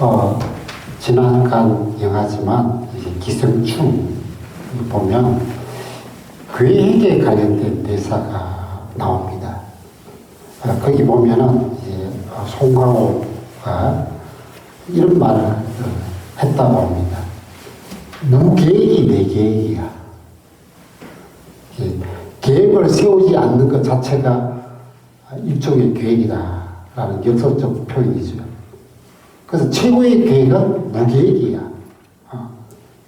어, 지난간 영화지만 이제 기생충 보면 계획에 관련된 대사가 나옵니다. 거기 보면은 이제 송강호가 이런 말을 했다고 합니다. 무계획이 내 계획이야. 계획을 세우지 않는 것 자체가 일종의 계획이다라는 역설적 표현이죠. 그래서 최고의 계획은 무계획이야.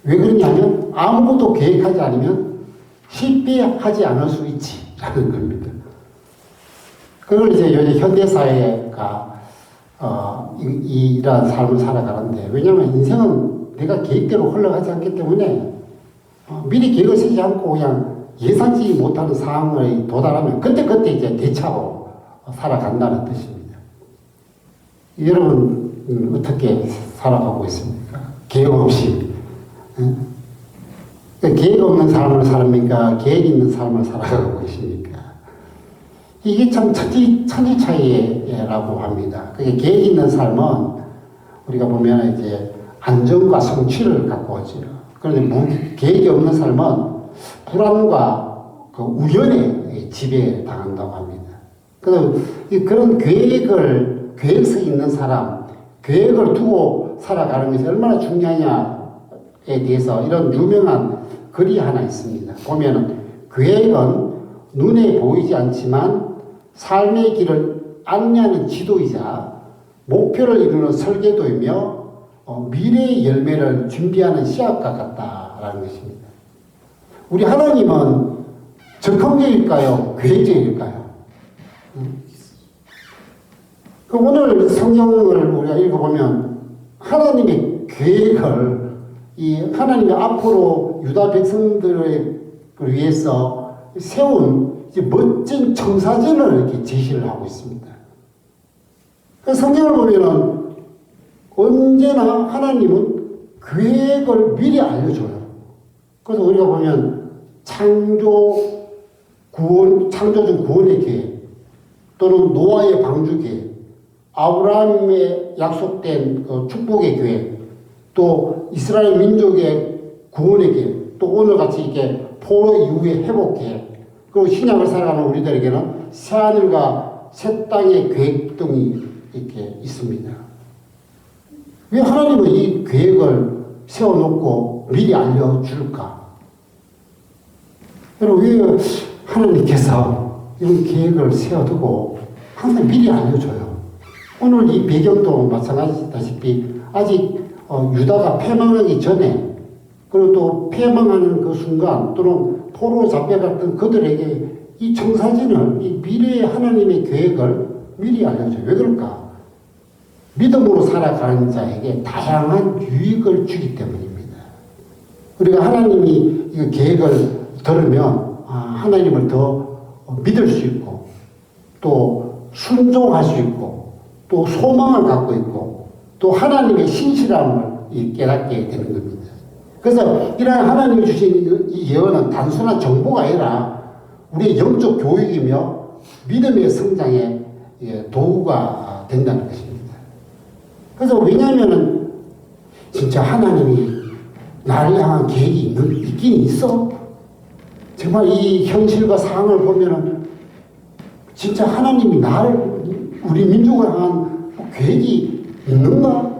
왜 그러냐면 아무것도 계획하지 않으면 실패하지 않을 수 있지라는 겁니다. 그걸 이제 요즘 현대사회가 이러한 삶을 살아가는데, 왜냐하면 인생은 내가 계획대로 흘러가지 않기 때문에 미리 계획을 세지 않고 그냥 예상치 못하는 상황에 도달하면 그때 이제 대차고 살아간다는 뜻입니다. 여러분 어떻게 살아가고 있습니까? 계획 없이. 계획 없는 삶을 살합니까? 계획 있는 삶을 살아가고 계십니까? 이게 참 천지 차이라고 합니다. 그게 계획 있는 삶은 우리가 보면 이제 안정과 성취를 갖고 오죠. 그런데 계획이 없는 삶은 불안과 그 우연에 지배당한다고 합니다. 그래서 그런 계획성 있는 사람, 계획을 두고 살아가는 것이 얼마나 중요하냐에 대해서 이런 유명한 글이 하나 있습니다. 보면은 계획은 눈에 보이지 않지만 삶의 길을 안내하는 지도이자 목표를 이루는 설계도이며 미래의 열매를 준비하는 씨앗과 같다라는 것입니다. 우리 하나님은 적극적일까요? 계획적일까요? 오늘 성경을 우리가 읽어보면 하나님의 계획을 하나님이 앞으로 유다 백성들을 위해서 세운 멋진 청사진을 이렇게 제시를 하고 있습니다. 그 성경을 보면은 언제나 하나님은 계획을 미리 알려줘요. 그래서 우리가 보면 창조주 구원의 계획, 또는 노아의 방주 계획, 아브라함의 약속된 그 축복의 계획, 또 이스라엘 민족의 구원의 계획, 또 오늘같이 이렇게 포로 이후의 회복 계획, 그리고 신약을 살아가는 우리들에게는 새하늘과 새 땅의 계획 등이 이렇게 있습니다. 왜 하나님은 이 계획을 세워놓고 미리 알려줄까? 여러분, 왜 하나님께서 이런 계획을 세워두고 항상 미리 알려줘요? 오늘 이 배경도 마찬가지다시피 아직 유다가 패망하기 전에, 그리고 또 패망하는 그 순간, 또는 포로 잡혀갔던 그들에게 이 청사진을, 이 미래의 하나님의 계획을 미리 알려줘요. 왜 그럴까? 믿음으로 살아가는 자에게 다양한 유익을 주기 때문입니다. 우리가 하나님이 이 계획을 들으면 하나님을 더 믿을 수 있고, 또 순종할 수 있고, 또 소망을 갖고 있고, 또 하나님의 신실함을 깨닫게 되는 겁니다. 그래서 이러한 하나님이 주신 이 예언은 단순한 정보가 아니라 우리의 영적 교육이며 믿음의 성장의 도구가 된다는 것입니다. 그래서 왜냐하면은 진짜 하나님이 나를 향한 계획이 있긴 있어? 정말 이 현실과 상황을 보면은 진짜 하나님이 우리 민족을 향한 계획이 있는가?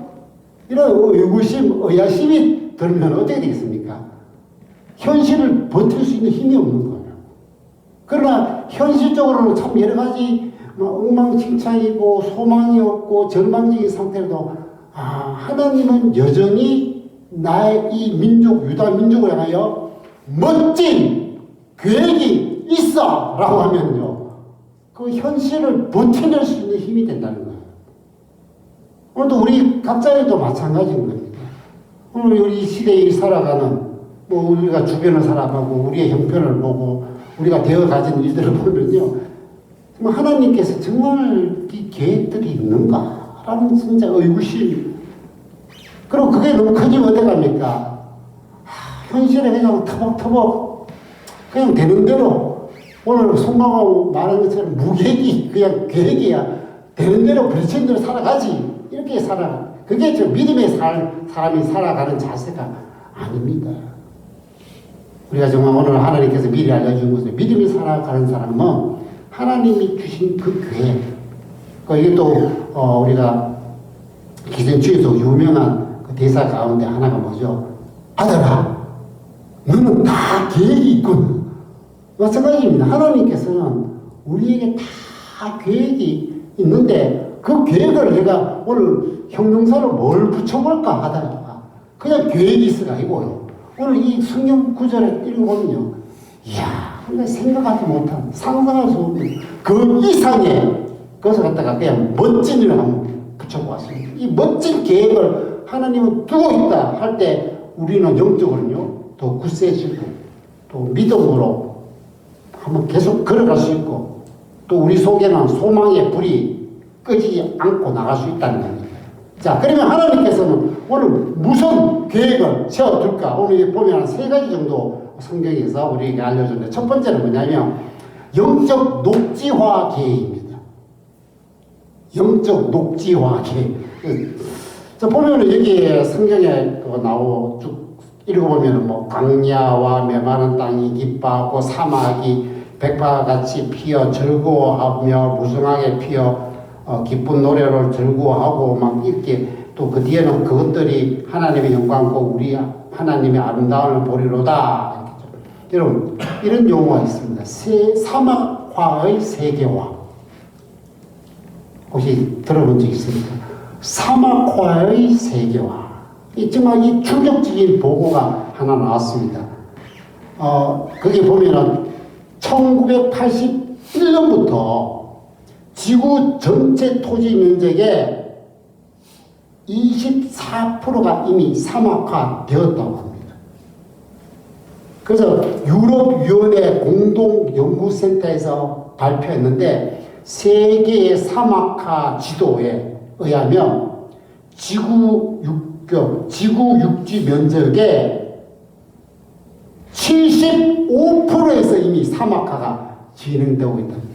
이런 의구심, 의아심이 들면 어떻게 되겠습니까? 현실을 버틸 수 있는 힘이 없는 거예요. 그러나 현실적으로는 참 여러 가지 엉망진창이고 소망이 없고 절망적인 상태라도 하나님은 여전히 나의 이 민족, 유다 민족을 향하여 멋진 계획이 있어! 라고 하면요, 그 현실을 버텨낼 수 있는 힘이 된다는 거예요. 오늘도 우리 각자에도 마찬가지인 겁니다. 오늘 우리 시대에 살아가는, 우리가 주변을 살아가고 우리의 형편을 보고 우리가 되어 가진 일들을 보면요, 하나님께서 정말 이 계획들이 있는가? 라는 진짜 의구심. 그리고 그게 너무 커지면 어떡 합니까? 현실에 그냥 터벅터벅 그냥 되는 대로, 오늘 송강호 말한 것처럼 무계획이 그냥 계획이야. 되는 대로 부딪힌 대로 살아가지. 이렇게 그게 저 믿음의 사람이 살아가는 자세가 아닙니다. 우리가 정말 오늘 하나님께서 미리 알려준 것은 믿음이 살아가는 사람은 하나님이 주신 그 계획. 이게 또 우리가 기생주에서 유명한 그 대사 가운데 하나가 뭐죠? 아들아, 너는 다 계획이 있군. 마찬가지입니다. 하나님께서는 우리에게 다 계획이 있는데 그 계획을 내가 오늘 형용사로 뭘 붙여볼까 하다가 그냥 계획이 있어가 아니고요. 오늘 이 성경 구절을 읽어보면요. 이야, 우리가 생각하지 못한, 상상할 수 없는 그 이상의 것을 갖다가 그냥 멋진 일을 한번 붙여보았습니다. 이 멋진 계획을 하나님은 두고 있다 할 때 우리는 영적으로는요, 더 굳세지고 또 믿음으로 한번 계속 걸어갈 수 있고 또 우리 속에는 소망의 불이 꺼지지 않고 나갈 수 있다는 겁니다. 자, 그러면 하나님께서는 오늘 무슨 계획을 세워둘까? 오늘 보면 세 가지 정도 성경에서 우리에게 알려줬는데 첫 번째는 뭐냐면 영적 녹지화 계획입니다. 영적 녹지화 계획. 자, 보면은 여기 성경에 나오고 쭉 읽어보면은 뭐 광야와 메마른 땅이 기뻐하고 사막이 백파같이 피어 즐거워하며 무성하게 피어 기쁜 노래를 즐거워하고 막 이렇게 또 그 뒤에는 그것들이 하나님의 영광과 우리 하나님의 아름다움을 보리로다. 여러분 이런 용어가 있습니다. 사막화의 세계화. 혹시 들어본 적 있습니까? 사막화의 세계화. 정말 이 충격적인 보고가 하나 나왔습니다. 거기 보면은 1981년부터 지구 전체 토지 면적의 24%가 이미 사막화되었다고 합니다. 그래서 유럽위원회 공동연구센터에서 발표했는데 세계의 사막화 지도에 의하면 지구 육지 면적의 75%에서 이미 사막화가 진행되고 있답니다.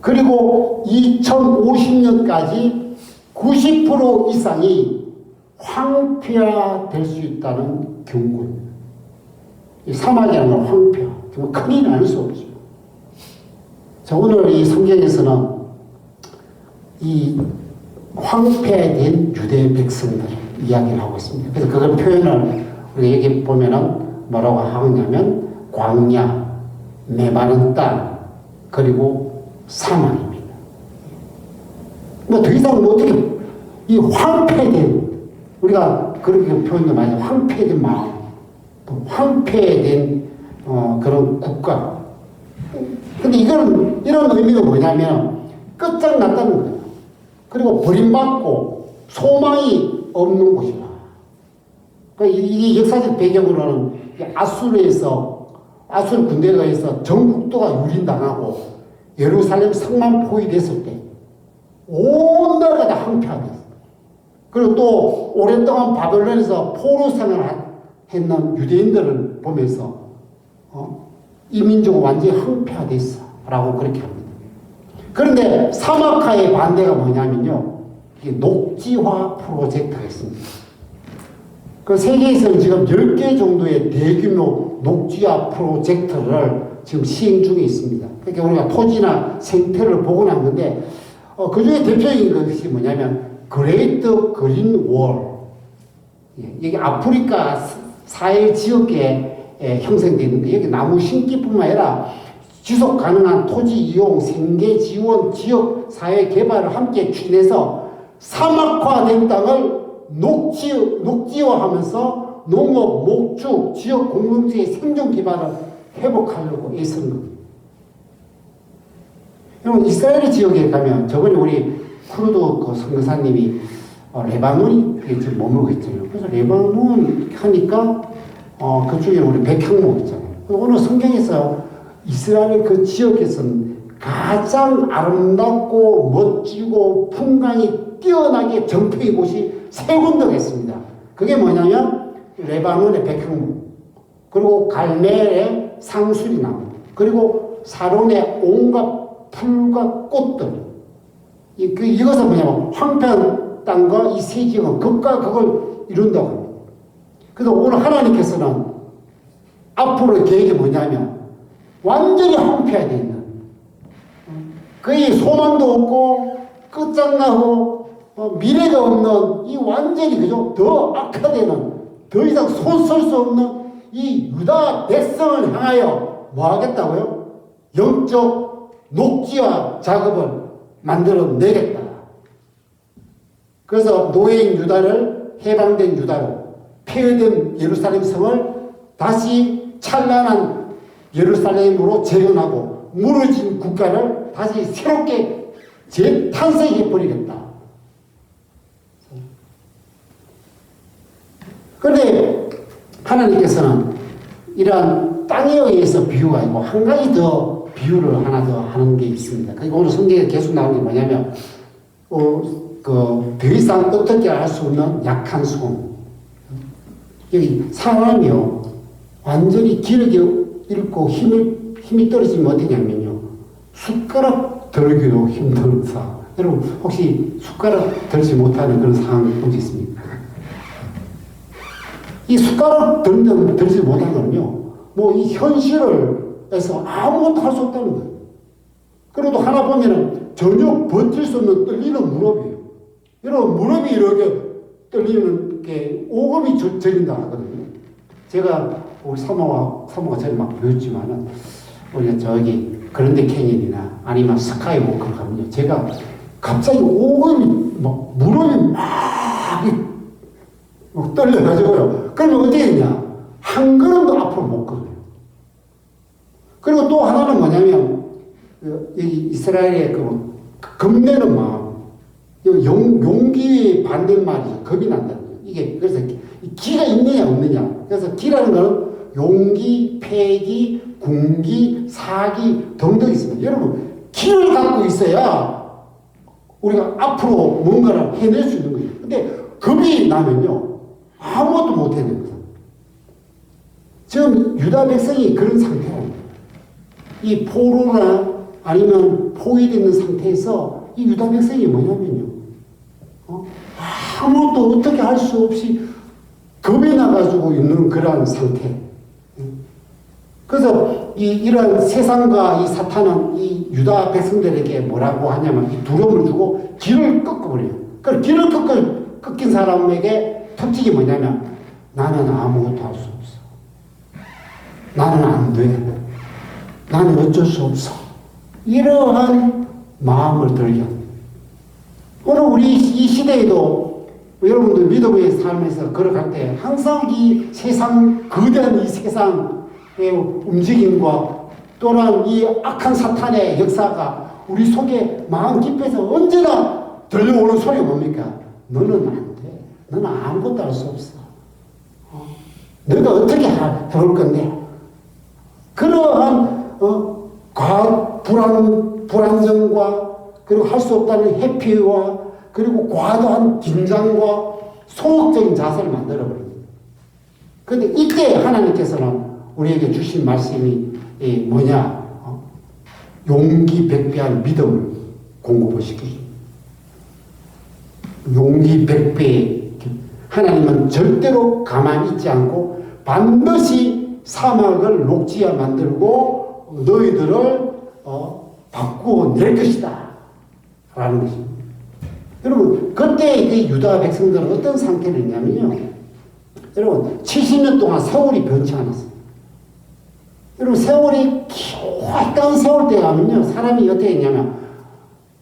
그리고 2050년까지 90% 이상이 황폐화될 수 있다는 경고입니다. 이 사막이라는 건 황폐화. 정말 큰일 날 수 없죠. 자, 오늘 이 성경에서는 이 황폐된 유대 백성들 이야기를 하고 있습니다. 그래서 그걸 표현을 우리 여기 보면은 뭐라고 하냐면 광야, 메마른 땅, 그리고 사막입니다. 뭐 더 이상 뭐 어떻게 이 황폐된 우리가 그렇게 표현도 많이 황폐된 마음, 또 황폐된 그런 국가. 근데 이런 의미가 뭐냐면 끝장났다는 거예요. 그리고 버림받고 소망이 없는 곳이라. 그러니까 이게 역사적 배경으로는 아수르 군대가 해서 전국도가 유린당하고 예루살렘 성만 포위됐을 때 온 나라가 다 황폐화됐어요. 그리고 또 오랫동안 바벨론에서 포로 생활을 했는 유대인들을 보면서 이 민족은 완전히 황폐화됐어 라고 그렇게 합니다. 그런데 사막화의 반대가 뭐냐면요, 이게 녹지화 프로젝트가 있습니다. 그 세계에서는 지금 10개 정도의 대규모 녹지화 프로젝트를 지금 시행 중에 있습니다. 그러니까 우리가 토지나 생태를 복원한 건데 그 중에 대표적인 것이 뭐냐면 그레이트 그린 월. 여기 아프리카 사해 지역에 형성되어 있는데 여기 나무 심기뿐만 아니라 지속 가능한 토지 이용, 생계 지원, 지역 사회 개발을 함께 추진해서 사막화된 땅을 녹지화하면서 농업, 목축, 지역 공동체의 생존 기반을 회복하려고 애쓰는 겁니다. 여러분 이스라엘 지역에 가면 저번에 우리 쿠르드 그 선교사님이 레바논이 지금 머물고 있잖아요. 그래서 레바논 하니까 그쪽에 우리 백향목 있잖아요. 오늘 성경에서 이스라엘 그 지역에서는 가장 아름답고 멋지고 풍광이 뛰어나게 정평인 곳이 세 군데가 있습니다. 그게 뭐냐면 레바논의 백향목, 그리고 갈멜의 상수리나무, 그리고 사론의 온갖 풀과 꽃들. 이것은 뭐냐면 황폐한 땅과 이 새 지역은 극과 극을 이룬다고 합니다. 그래서 오늘 하나님께서는 앞으로의 계획이 뭐냐면 완전히 황폐화되어 있는, 거의 소망도 없고 끝장나고 미래가 없는 이 완전히 그죠? 더 악화되는, 더 이상 손 쓸 수 없는 이 유다 백성을 향하여 뭐 하겠다고요? 영적 녹지화 작업을 만들어내겠다. 그래서 노예인 유다를 해방된 유다로, 폐허된 예루살렘 성을 다시 찬란한 예루살렘으로 재건하고 무너진 국가를 다시 새롭게 재탄생해 버리겠다. 그런데 하나님께서는 이러한 땅에 의해서 비유가 아니고 한 가지 더 비유를 하나 더 하는 게 있습니다. 그리고 오늘 성경에 계속 나오는 게 뭐냐면 더 이상 어떻게 할 수 없는 약한 손. 여기 사람이요 완전히 기력이 잃고 힘이 떨어지면 어떻게 하면요 숟가락 들기도 힘든 상황. 여러분 혹시 숟가락 들지 못하는 그런 상황 본 적 있습니까? 이 숟가락 들지 못하는 건요 뭐 이 현실에서 아무것도 할 수 없다는 거예요. 그래도 하나 보면은 전혀 버틸 수 없는 떨리는 무릎이에요. 여러분 무릎이 이렇게 떨리는 게 오금이 저린다 하거든요. 제가 우리 사모가 전에 막 배웠지만은 우리가 저기 그랜드 캐니언이나 아니면 스카이워크를 가면요 제가 갑자기 오금이 막 무릎이 막 떨려가지고요. 그러면 어떻게 했냐? 한 걸음도 앞으로 못 걸어요. 그리고 또 하나는 뭐냐면 여기 이스라엘의 그 겁내는 마음, 용기의 반대말이죠. 겁이 난다는 거예요. 이게 그래서 기가 있느냐 없느냐. 그래서 기라는 거는 용기, 패기, 군기, 사기 등등 있습니다. 여러분 기를 갖고 있어야 우리가 앞으로 뭔가를 해낼 수 있는 거예요. 근데 겁이 나면요 아무것도 못 해내는 거예요. 지금 유다 백성이 그런 상태랍니다. 이 포로나 아니면 포위되는 상태에서 이 유다 백성이 뭐냐면요 아무것도 어떻게 할 수 없이 겁이 나가지고 있는 그러한 상태. 그래서 이런 세상과 이 사탄은 이 유다 백성들에게 뭐라고 하냐면 이 두려움을 주고 길을 꺾어버려요. 그 길을 꺾인 사람에게 특징이 뭐냐면 나는 아무것도 할 수 없어. 나는 안 돼. 나는 어쩔 수 없어. 이러한 마음을 들게 합니다. 오늘 우리 이 시대에도 여러분들 믿음의 삶에서 걸어갈 때 항상 이 세상, 거대한 이 세상의 움직임과 또한 이 악한 사탄의 역사가 우리 속에 마음 깊이에서 언제나 들려오는 소리가 뭡니까? 너는 안 돼. 너는 아무것도 할 수 없어. 너가 어떻게 해볼 건데? 그러한 불안정과 그리고 할 수 없다는 회피와 그리고 과도한 긴장과 소극적인 자세를 만들어버립니다. 그런데 이때 하나님께서는 우리에게 주신 말씀이 뭐냐? 용기 백배한 믿음을 공급시켜줍니다. 용기 백배. 하나님은 절대로 가만히 있지 않고 반드시 사막을 녹지화 만들고 너희들을 바꾸어 낼 것이다. 라는 것입니다. 여러분, 그때 그 유다 백성들은 어떤 상태를 했냐면요. 여러분, 70년 동안 세월이 변치 않았어요. 여러분, 세월이 가까운 세월 때 가면요. 사람이 어떻게 했냐면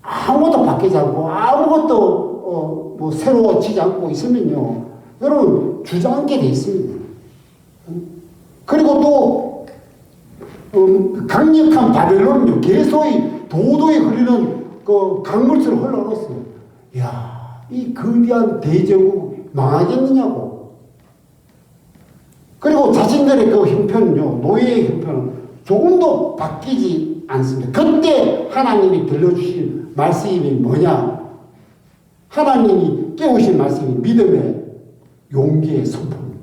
아무것도 바뀌지 않고 아무것도 뭐 새로워지지 않고 있으면요. 여러분, 주저앉게 돼 있습니다. 그리고 또 강력한 바벨론은요. 개소의 도도에 흐르는 그 강물처럼 흘러갔어요. 이야, 이 거대한 대제국 망하겠느냐고. 그리고 자신들의 그 형편은요, 노예의 형편은 조금도 바뀌지 않습니다. 그때 하나님이 들려주신 말씀이 뭐냐? 하나님이 깨우신 말씀이 믿음의 용기의 선포입니다.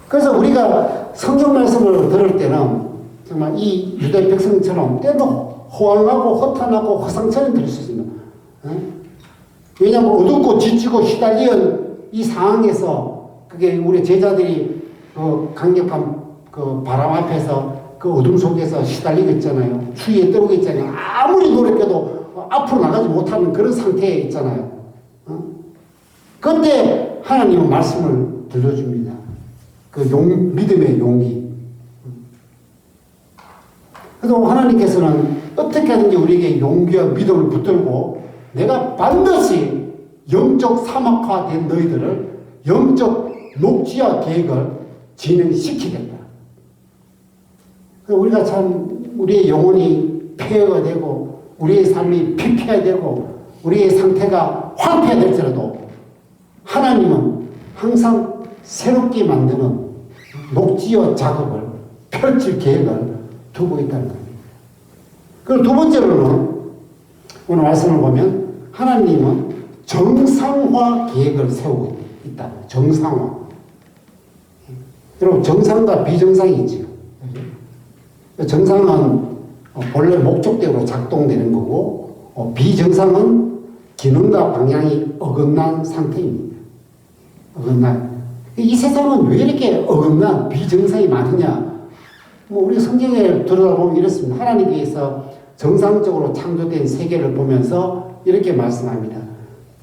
그래서 우리가 성경 말씀을 들을 때는 정말 이 유대 백성처럼 때로 호황하고 허탄하고 허상처럼 될 수 있습니다. 왜냐하면 어둡고 지치고 시달리는 이 상황에서 그게 우리 제자들이 그 강력한 그 바람 앞에서 그 어둠 속에서 시달리고 있잖아요. 추위에 떨고 있잖아요. 아무리 노력해도 앞으로 나가지 못하는 그런 상태에 있잖아요. 그때 하나님은 말씀을 들려줍니다. 그 믿음의 용기. 그래서 하나님께서는 어떻게 하든지 우리에게 용기와 믿음을 붙들고 내가 반드시 영적 사막화된 너희들을 영적 녹지화 계획을 진행시키겠다. 우리가 참 우리의 영혼이 폐허가 되고 우리의 삶이 피폐되고 우리의 상태가 황폐될지라도 하나님은 항상 새롭게 만드는 녹지화 작업을 펼칠 계획을 두고 있다는 겁니다. 그리고 두 번째로는 오늘 말씀을 보면 하나님은 정상화 계획을 세우고 있다. 정상화. 여러분 정상과 비정상이 있죠. 정상은 본래 목적대로 작동되는 거고 비정상은 기능과 방향이 어긋난 상태입니다. 어긋난. 이 세상은 왜 이렇게 어긋난 비정상이 많으냐? 우리 성경에 들어보면 이렇습니다. 하나님께서 정상적으로 창조된 세계를 보면서 이렇게 말씀합니다.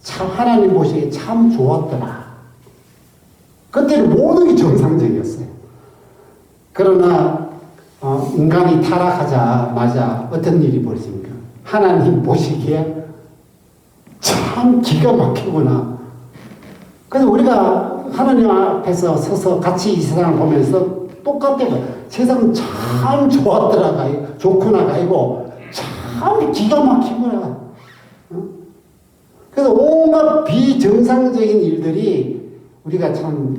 참 하나님 보시기에 참 좋았더라. 그때는 모든 게 정상적이었어요. 그러나 인간이 타락하자마자 어떤 일이 벌어집니까? 하나님 보시기에 참 기가 막히구나. 그래서 우리가 하나님 앞에서 서서 같이 이 세상을 보면서 똑같아요. 세상은 참 좋았더라가, 좋구나가 아니고 참 기가 막히구나. 그래서 온갖 비정상적인 일들이 우리가 참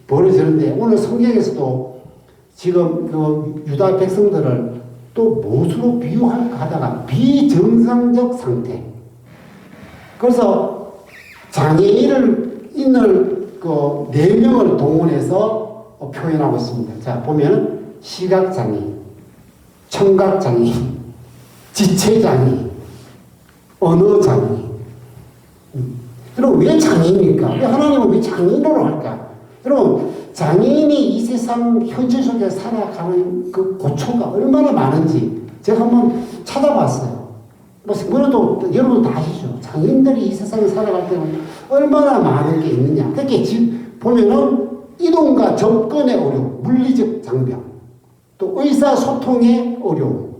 벌어지는데 오늘 성경에서도 지금 그 유다 백성들을 또 무엇으로 비유할까 하다가 비정상적 상태. 그래서 장애인을 그 4명을 동원해서 표현하고 있습니다. 자, 보면 시각장애인, 청각장애인, 지체장애인, 언어장애인. 여러분, 왜 장애인입니까? 왜 하나님은 왜 장애인으로 할까? 여러분, 장애인이 이 세상 현실 속에 살아가는 그 고초가 얼마나 많은지 제가 한번 찾아봤어요. 그래도 여러분 다 아시죠? 장애인들이 이 세상에 살아갈 때는 얼마나 많은 게 있느냐. 특히 보면은 이동과 접근의 어려움, 물리적 장벽, 또 의사소통의 어려움,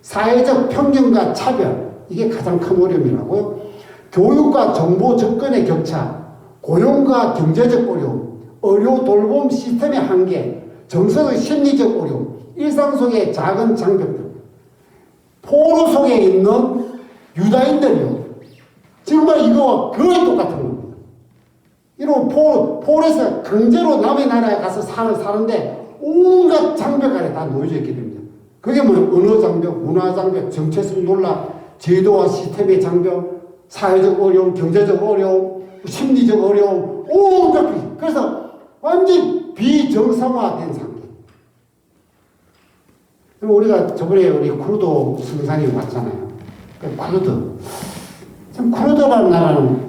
사회적 편견과 차별, 이게 가장 큰 어려움이라고요. 교육과 정보 접근의 격차, 고용과 경제적 어려움, 의료 돌봄 시스템의 한계, 정서의 심리적 어려움, 일상 속의 작은 장벽들, 포로 속에 있는 유다인들이요. 정말 이거와 거의 똑같은 겁니다. 이런 포로에서 강제로 남의 나라에 가서 사는데 온갖 장벽 아래 다 놓여져 있게 됩니다. 그게 뭐 언어 장벽, 문화 장벽, 정체성 논란, 제도와 시스템의 장벽, 사회적 어려움, 경제적 어려움, 심리적 어려움, 온갖 그래서 완전 비정상화된 상태. 그럼 우리가 저번에 우리 쿠르드 승상이 왔잖아요. 쿠르드. 참 쿠르드라는 나라는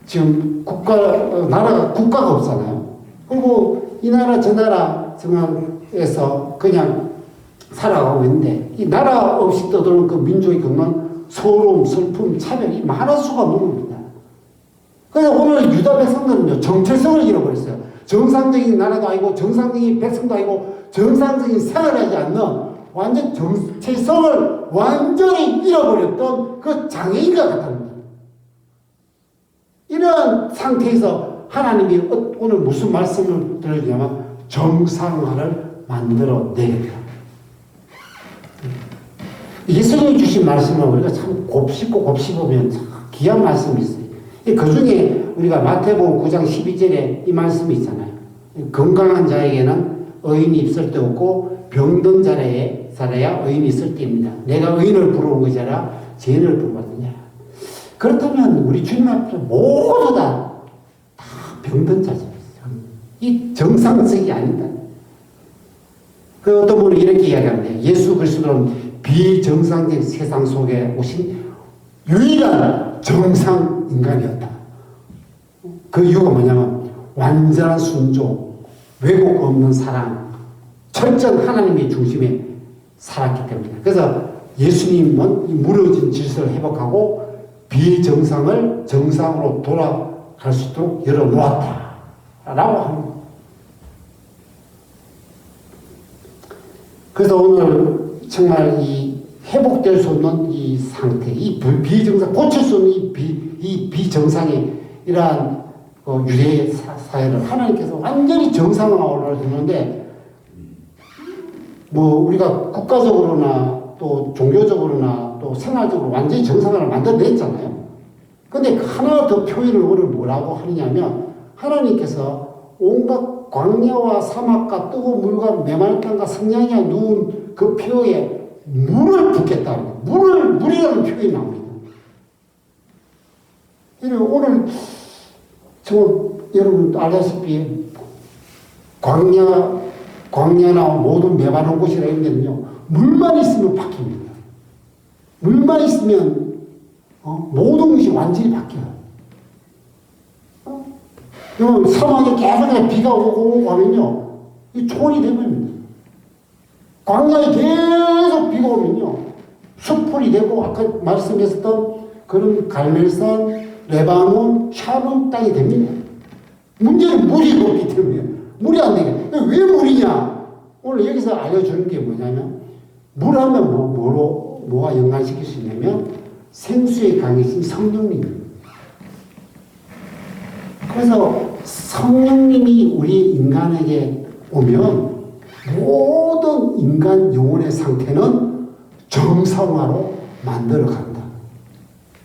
지금 국가가 없잖아요. 그리고 이 나라 저 나라 정말에서 그냥 살아가고 있는데 이 나라 없이 떠도는 그 민족이 겪는 서러움, 슬픔, 차별이 많을 수가 없는 겁니다. 그래서 오늘 유다 백성들은요, 정체성을 잃어버렸어요. 정상적인 나라도 아니고, 정상적인 백성도 아니고, 정상적인 생활을 하지 않는 완전 정체성을 완전히 잃어버렸던 그 장애인과 같답니다. 이런 상태에서 하나님이 오늘 무슨 말씀을 들어주냐면, 정상화를 만들어내겠다. 예수님이 주신 말씀은 우리가 참 곱씹으면 참 귀한 말씀이 있어요. 그 중에 우리가 마태복음 9장 12절에 이 말씀이 있잖아요. 건강한 자에게는 의인이 있을 때 없고 병든 자라야 의인이 있을 때입니다. 내가 의인을 부르는 것이라 죄인을 부르거든요. 그렇다면 우리 주님 앞에 모두 다 병든 자죠. 이 정상적이 아니다. 그 어떤 분이 이렇게 이야기합니다. 예수 그리스도는 비정상적 세상 속에 오신 유일한 정상 인간이었다. 그 이유가 뭐냐면 완전한 순종, 왜곡 없는 사랑, 철저한 하나님의 중심에 살았기 때문이다. 그래서 예수님은 무너진 질서를 회복하고 비정상을 정상으로 돌아갈 수 있도록 열어놓았다. 라고 합니다. 그래서 오늘 정말 이 회복될 수 없는 이 상태, 이 비정상, 고칠 수 없는 이 비정상의 이러한 유대 사회를 하나님께서 완전히 정상화를 했는데, 뭐 우리가 국가적으로나 또 종교적으로나 또 생활적으로 완전히 정상화를 만들어냈잖아요. 근데 하나 더 표현을 오늘 뭐라고 하느냐면, 하나님께서 온갖 광야와 사막과 뜨거운 물과 메말간과 성냥이가 누운 그 표에 물을 붓겠다는 거예요. 물이라는 표현이 나옵니다. 오늘 여러분 알다시피 광야나 모든 메마른 곳이라 이런 데는요, 물만 있으면 바뀝니다. 물만 있으면 모든 것이 완전히 바뀌어요. 사막에 계속 비가 오고 하면요, 이 촌이 되버립니다. 광야에 계속 비가 오면요, 숲풀이 되고, 아까 말씀했었던 그런 갈멜산, 레바논, 샤론 땅이 됩니다. 문제는 물이 없기 때문에. 물이 안 되게. 왜 물이냐? 오늘 여기서 알려주는 게 뭐냐면, 물 하면 뭐가 연관시킬 수 있냐면, 생수의 강이신 성령님입니다. 그래서 성령님이 우리 인간에게 오면 모든 인간 영혼의 상태는 정상화로 만들어 간다.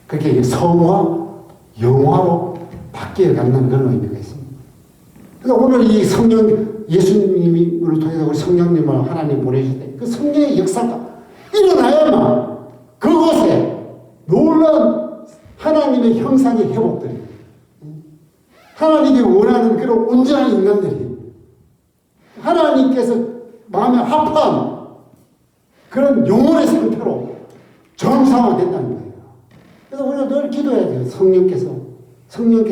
그렇게 성화, 영화로 바뀌어 간다는 그런 의미가 있습니다. 그래서 오늘 이 성령, 예수님을 통해서 우리 성령님을 하나님 보내주실 때 그 성령의 역사가 일어나야만 그곳에 놀라운 하나님의 형상이 회복돼요. 하나님이 원하는 그런 온전한 인간들이, 하나님께서 마음에 합한 그런 영혼의 상태로 정상화된다는 거예요. 그래서 우리가 늘 기도해야 돼요. 성령께서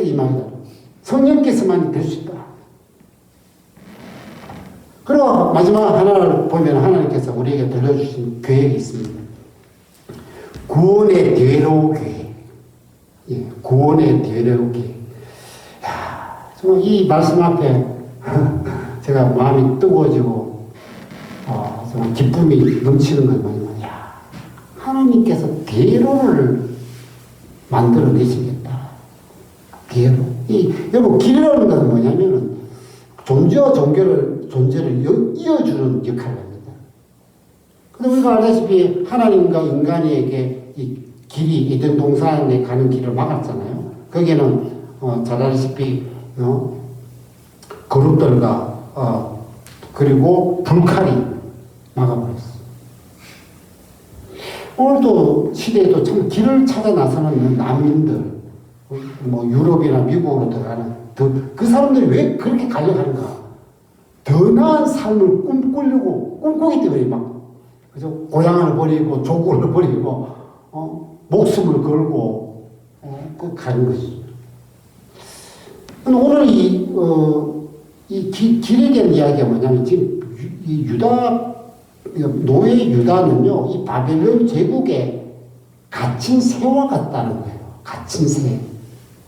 임하다. 성령께서만 될 수 있다. 그리고 마지막 하나를 보면 하나님께서 우리에게 들려주신 계획이 있습니다. 구원의 대로 계획. 예, 구원의 대로 계획. 정말 이 말씀 앞에 제가 마음이 뜨거워지고 정말 기쁨이 넘치는 건 뭐냐면, 하나님께서 대로를 만들어내시겠다. 대로. 여러분, 길이라는 것은 뭐냐면은 존재와 존재를 이어주는 역할을 합니다. 근데 우리가 알다시피 하나님과 인간에게 이 길이, 에덴 동산에 가는 길을 막았잖아요. 거기에는 잘 알다시피 그룹들과 그리고 불칼이 막아버렸어. 오늘도 시대에도 참 길을 찾아 나서는 난민들, 뭐 유럽이나 미국으로 들어가는 그 사람들이 왜 그렇게 가려하는가? 더 나은 삶을 꿈꾸기 때문에 그죠? 고향을 버리고 조국을 버리고 목숨을 걸고 그 가는 것이죠. 오늘 이 길에 대한 이야기가 뭐냐면, 지금 이 노예 유다는요, 이 바벨론 제국에 갇힌 새와 같다는 거예요. 갇힌 새.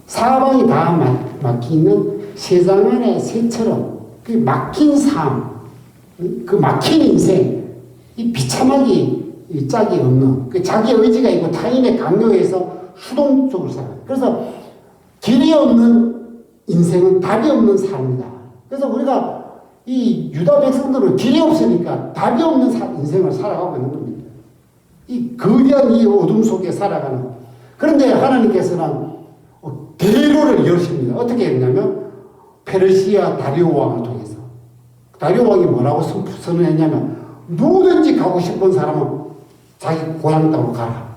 사방이 다 막히는 새장 안의 새처럼 그 막힌 삶, 그 막힌 인생, 이 비참하기 짝이 없는, 그 자기 의지가 있고 타인의 강요에서 수동적으로 살아요. 그래서 길이 없는 인생은 답이 없는 삶이다. 그래서 우리가 이 유다 백성들은 길이 없으니까 답이 없는 인생을 살아가고 있는 겁니다. 이 거대한 이 어둠 속에 살아가는. 그런데 하나님께서는 대로를 여십니다. 어떻게 했냐면 페르시아 다리오 왕을 통해서. 다리오 왕이 뭐라고 선언했냐면, 누구든지 가고 싶은 사람은 자기 고향 땅으로 가라.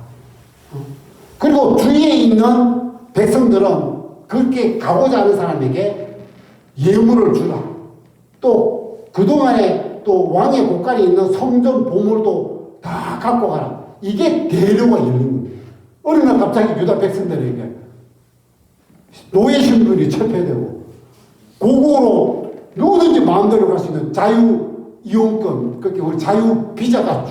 그리고 주위에 있는 백성들은 그렇게 가고자 하는 사람에게 예물을 주라. 또 그동안에 또 왕의 곳간에 있는 성전 보물도 다 갖고 가라. 이게 대로가 열린 겁니다. 어느 날 갑자기 유다 백성들에게 노예 신분이 철폐되고 고국으로 누구든지 마음대로 갈 수 있는 자유 이용권, 그렇게 우리 자유 비자가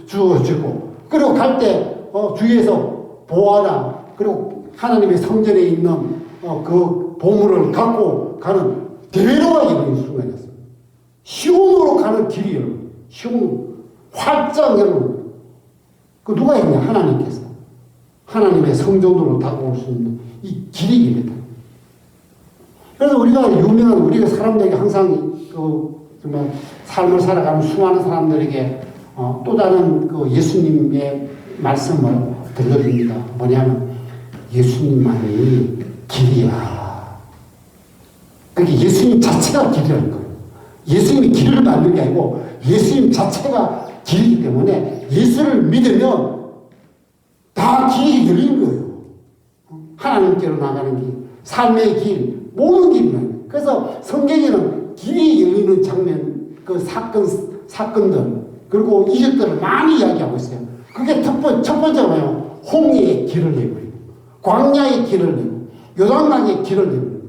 주어지고, 그리고 갈 때 주위에서 보호하라. 그리고 하나님의 성전에 있는 그 보물을 갖고 가는 대로가 열리는 순간이었어요. 시온으로 가는 길이 열려요. 시온 활짝 열려요. 그 누가 했냐? 하나님께서. 하나님의 성전으로 다가올 수 있는 이 길이 열렸다. 그래서 우리가 사람들에게 항상 정말 삶을 살아가는 수많은 사람들에게 또 다른 그 예수님의 말씀을 들려줍니다. 뭐냐면 예수님만이 길이야. 그게 예수님 자체가 길이라는 거예요. 예수님이 길을 만든 게 아니고 예수님 자체가 길이기 때문에 예수를 믿으면 다 길이 열리는 거예요. 하나님께로 나가는 길, 삶의 길, 모든 길이에요. 그래서 성경에는 길이 열리는 장면, 그 사건들, 그리고 이적들을 많이 이야기하고 있어요. 그게 첫 번째가 뭐예요? 홍해의 길을 내버리고, 광야의 길을 내고, 요단강의 길을 내버리고,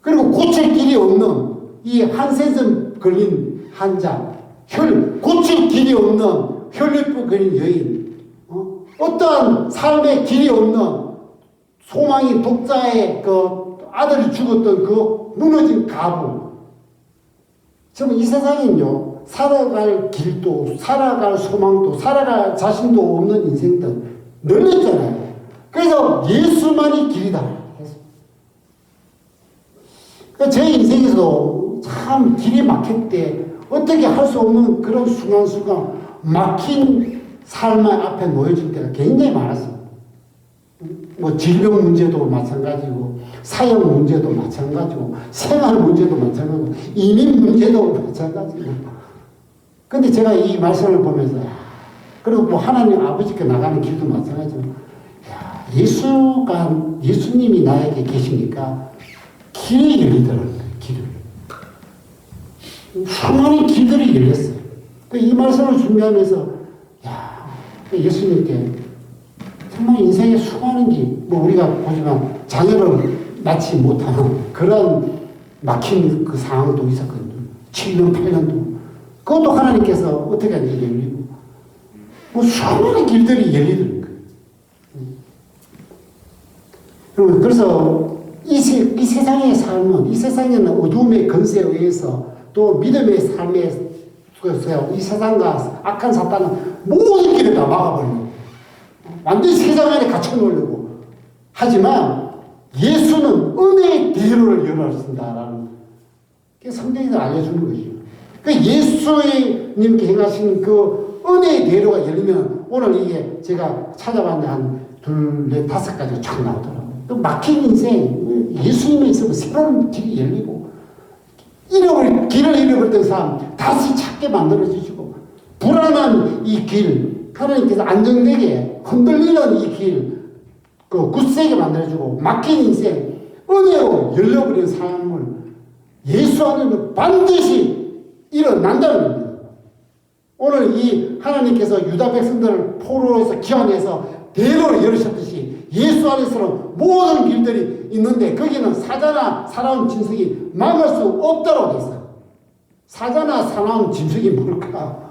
그리고 고칠 길이 없는 이 한센선 걸린 환자, 고칠 길이 없는 혈류병 걸린 여인, 어떠한 삶의 길이 없는 소망이 독자의 그 아들이 죽었던 그 무너진 가부. 정말 이 세상엔요, 살아갈 길도, 살아갈 소망도, 살아갈 자신도 없는 인생들 널렸잖아요. 그래서 예수만이 길이다. 제 인생에서도 참 길이 막힐 때 어떻게 할 수 없는 그런 순간순간 막힌 삶 앞에 놓여질 때가 굉장히 많았습니다. 뭐 질병 문제도 마찬가지고, 사형 문제도 마찬가지고, 생활 문제도 마찬가지고, 이민 문제도 마찬가지고. 근데 제가 이 말씀을 보면서, 그리고 뭐 하나님 아버지께 나가는 길도 마찬가지고, 예수님이 나에게 계시니까 길이 열리더라고요, 길을. 수많은 길들이 열렸어요. 이 말씀을 준비하면서, 예수님께 정말 인생의 수많은 길, 뭐 우리가 보지만 자녀를 낳지 못하는 그런 막힌 그 상황도 있었거든요. 7년, 8년도. 그것도 하나님께서 어떻게 하는지 열리고, 뭐 수많은 길들이 열리더라고요. 그래서 이 세상의 삶은, 이 세상에는 어둠의 건세에 의해서 또 믿음의 삶에 이 세상과 악한 사탄은 모든 길을 다 막아버려요. 완전히 세상 안에 갇혀놓으려고. 하지만 예수는 은혜의 대로를 열어준다라는 게 성경에서 알려주는 거죠. 그 예수님께 행하신 그 은혜의 대로가 열리면, 오늘 이게 제가 찾아봤는데 한 2, 4, 5가지 쫙 나오더라고요. 또 막힌 인생, 예수님이 있으면 새로운 길이 열리고, 길을 잃어버렸던 사람 다시 찾게 만들어주시고, 불안한 이 길, 하나님께서 안정되게 흔들리는 이 길, 굳세게 만들어주고, 막힌 인생, 은혜로 열려버린 삶을 예수 안에는 반드시 일어난다는 겁니다. 오늘 이 하나님께서 유다 백성들을 포로에서 기환해서 대로를 열으셨듯이 예수 안에서는 모든 길들이 있는데, 거기는 사자나 사나운 짐승이 막을 수 없다고 되어 있어요. 사자나 사나운 짐승이 뭘까?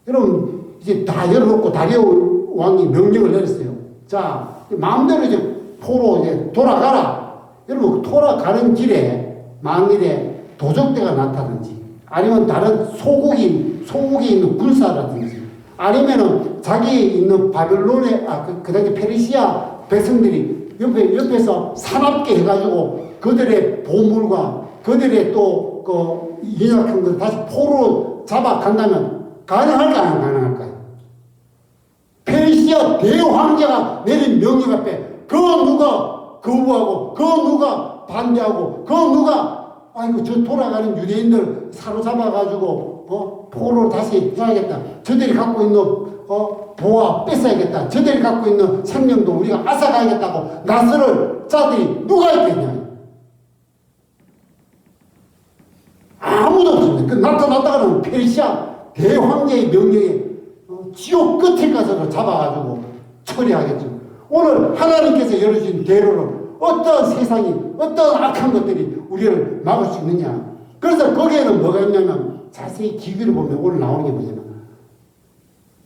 여러분, 이제 다 열어놓고 다리오 왕이 명령을 내렸어요. 자, 마음대로 이제 포로 이제 돌아가라. 여러분, 돌아가는 길에 만일에 도적대가 나타나든지, 아니면 다른 소국에 있는 군사라든지, 아니면은 자기 있는 바벨론의, 그 당시 페르시아 백성들이 옆에서 사납게 해가지고 그들의 보물과 그들의 또 그 연약한 걸 다시 포로 잡아간다면 가능할까요? 안 가능할까요? 페르시아 대황제가 내린 명령 앞에 그 누가 거부하고, 그 누가 반대하고, 그 누가 저 돌아가는 유대인들 사로잡아가지고 포로로 다시 해야겠다. 저들이 갖고 있는 보아 뺏어야겠다. 저들이 갖고 있는 생명도 우리가 앗아가야겠다고 나서를 자들이 누가 있겠냐? 아무도 없습니다. 나타났다가는 페르시아 대황제의 명령에 지옥 끝에 가서도 잡아가지고 처리하겠죠. 오늘 하나님께서 열어주신 대로를 어떤 세상이, 어떤 악한 것들이 우리를 막을 수 있느냐. 그래서 거기에는 뭐가 있냐면 자세히 기기를 보면 오늘 나오는 게 뭐냐면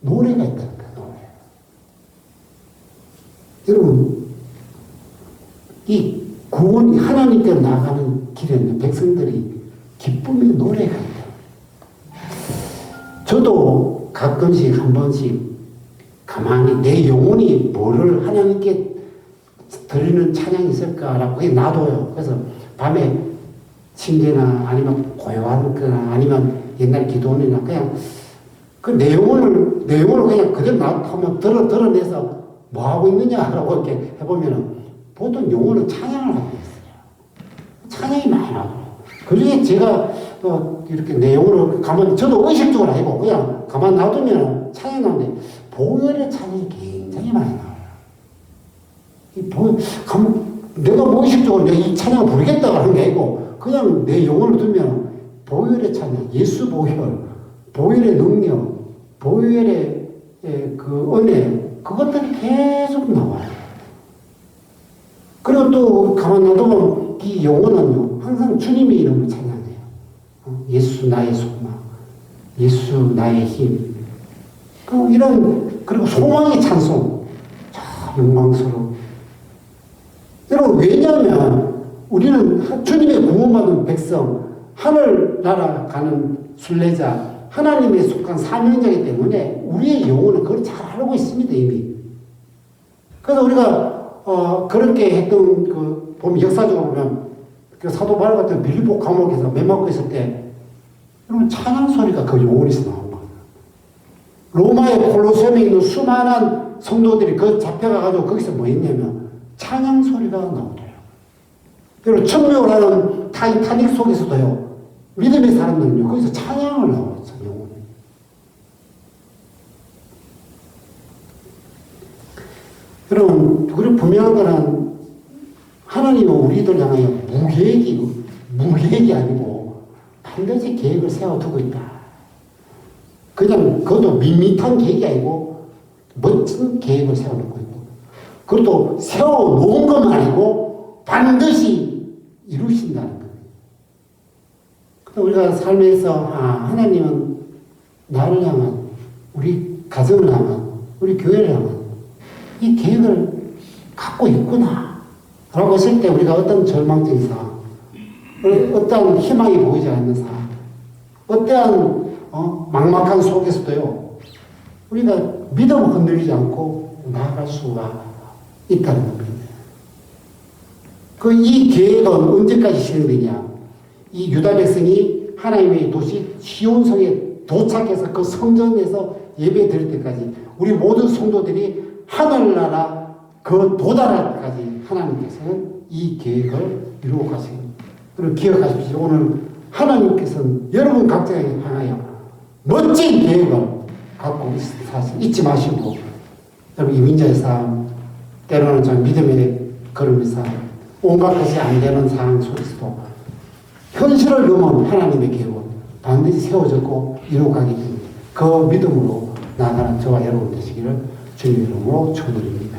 노래가 있다는 거예요. 노래. 여러분, 이 구원이 하나님께 나가는 길에는 백성들이 기쁨의 노래가 있다. 저도 가끔씩 한 번씩 가만히 내 영혼이 뭐를 하나님께 드리는 찬양이 있을까라고 그게 놔둬요. 그래서 밤에 침대나 아니면 고요한 거나 아니면 옛날 기도원이나 그냥 그 내용을 그냥 그대로 놔두면 드러내서 뭐 하고 있느냐라고 이렇게 해보면은 보통 영혼은 찬양을 하고 있어요. 찬양이 많이 나와요. 그 중에 제가 이렇게 내용으로 가만, 저도 의식적으로 아니고 그냥 가만 놔두면 찬양이 나오는데 보혈의 찬양이 굉장히 많이 나와요. 내가 무의식적으로 내가 이 찬양을 부르겠다고 하는 게 아니고 그냥 내 영혼을 두면 보혈의 찬양, 예수 보혈, 보혈의 능력, 보혈의 그 은혜, 그것들이 계속 나와요. 그리고 또 가만 놔두면 이 영혼은요, 항상 주님의 이름을 찬양해요. 예수 나의 소망, 예수 나의 힘. 그리고 소망의 찬송. 영광스러워. 여러분, 왜냐하면 우리는 주님의 구원받은 백성, 하늘나라 가는 순례자, 하나님에 속한 사명자이기 때문에 우리의 영혼은 그걸 잘 알고 있습니다, 이미. 그래서 우리가, 그렇게 했던, 보면 역사적으로 보면, 그 사도 바울 같은 빌립보 감옥에서 매맞고 있을 때, 여러분, 찬양 소리가 그 영혼에서 나온 거예요. 로마의 콜로세움에 있는 수많은 성도들이 그 잡혀가가지고 거기서 뭐 했냐면, 찬양 소리가 나오더래요. 그리고 천명을 하는 타이타닉 속에서도요, 믿음의 사람들은요, 거기서 찬양을 나오죠, 영혼이. 여러분, 우리 분명한 거는 하나님은 우리들 향하여 무계획이 아니고 반드시 계획을 세워두고 있다. 그냥 그것도 밋밋한 계획이 아니고 멋진 계획을 세워놓고 있고, 그것도 세워놓은 것만 아니고 반드시 이루신다는 거예요. 우리가 삶에서 하나님은 나를 향한, 우리 가정을 향한, 우리 교회를 향한 이 계획을 갖고 있구나 라고 했을 때 우리가 어떤 절망적인 상황, 어떠한 희망이 보이지 않는 상황, 어떠한 막막한 속에서도요, 우리가 믿음을 흔들리지 않고 나아갈 수가 있다는 겁니다. 이 계획은 언제까지 실행되냐? 이 유다 백성이 하나님의 도시 시온성에 도착해서 그 성전에서 예배 드릴 때까지 우리 모든 성도들이 하늘나라 그 도달할 때까지 하나님께서는 이 계획을 이루어 가시고, 그리고 기억하십시오. 오늘 하나님께서는 여러분 각자에 향하여 멋진 계획을 갖고 사실 잊지 마시고, 여러분 이민자의 삶, 때로는 좀 믿음의 걸음의 삶, 온갖 것이 안 되는 상황 속에서도 현실을 넘은 하나님의 계획은 반드시 세워졌고 이루어가기 때문에 그 믿음으로 나아가는 저와 여러분 되시기를 주님의 이름으로 축원드립니다.